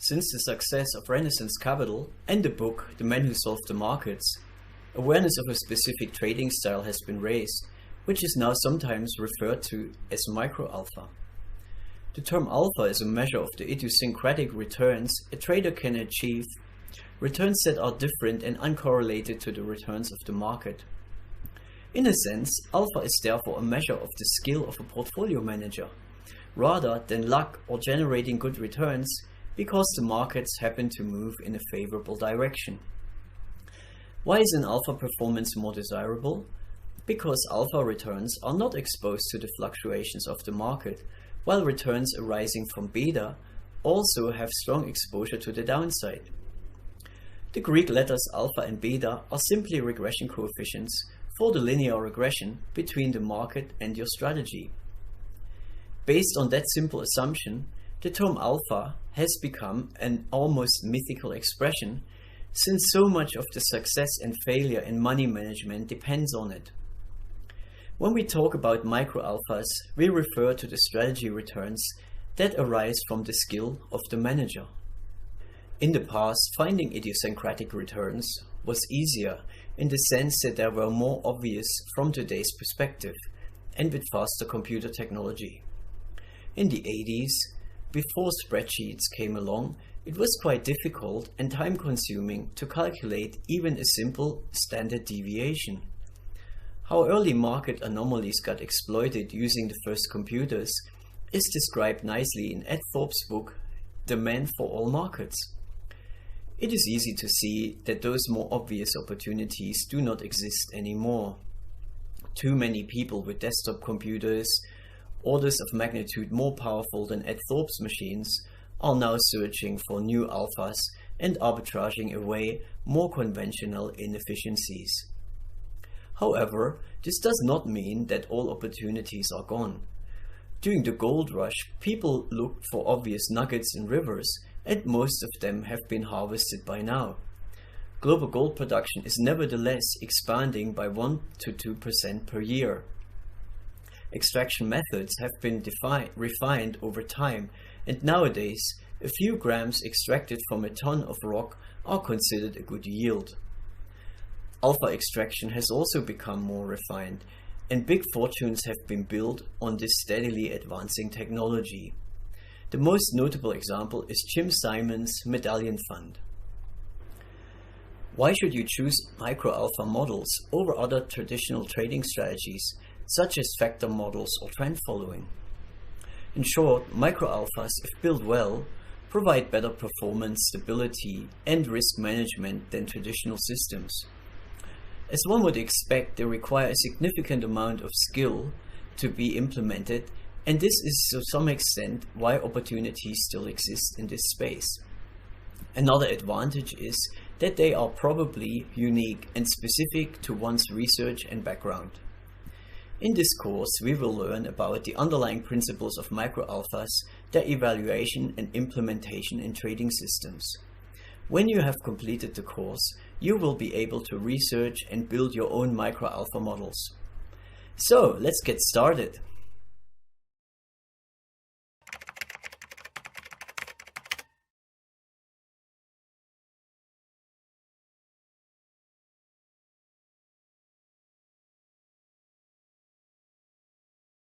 Since the success of Renaissance Capital and the book The Men Who Solved the Markets, awareness of a specific trading style has been raised, which is now sometimes referred to as micro-alpha. The term alpha is a measure of the idiosyncratic returns a trader can achieve, returns that are different and uncorrelated to the returns of the market. In a sense, alpha is therefore a measure of the skill of a portfolio manager, rather than luck or generating good returns because the markets happen to move in a favorable direction. Why is an alpha performance more desirable? Because alpha returns are not exposed to the fluctuations of the market, while returns arising from beta also have strong exposure to the downside. The Greek letters alpha and beta are simply regression coefficients for the linear regression between the market and your strategy. Based on that simple assumption, the term alpha has become an almost mythical expression, since so much of the success and failure in money management depends on it. When we talk about micro-alphas, we refer to the strategy returns that arise from the skill of the manager. In the past, finding idiosyncratic returns was easier in the sense that they were more obvious from today's perspective and with faster computer technology. In the 80s, before spreadsheets came along, it was quite difficult and time-consuming to calculate even a simple standard deviation. How early market anomalies got exploited using the first computers is described nicely in Ed Thorp's book, The Man for All Markets. It is easy to see that those more obvious opportunities do not exist anymore. Too many people with desktop computers, orders of magnitude more powerful than Ed Thorp's machines, are now searching for new alphas and arbitraging away more conventional inefficiencies. However, this does not mean that all opportunities are gone. During the gold rush, people looked for obvious nuggets in rivers, and most of them have been harvested by now. Global gold production is nevertheless expanding by 1 to 2% per year. Extraction methods have been refined over time, and nowadays a few grams extracted from a ton of rock are considered a good yield. Alpha extraction has also become more refined, and big fortunes have been built on this steadily advancing technology. The most notable example is Jim Simon's Medallion Fund. Why should you choose micro-alpha models over other traditional trading strategies, such as factor models or trend following? In short, micro-alphas, if built well, provide better performance, stability, and risk management than traditional systems. As one would expect, they require a significant amount of skill to be implemented, and this is to some extent why opportunities still exist in this space. Another advantage is that they are probably unique and specific to one's research and background. In this course, we will learn about the underlying principles of micro-alphas, their evaluation and implementation in trading systems. When you have completed the course, you will be able to research and build your own micro-alpha models. So, let's get started.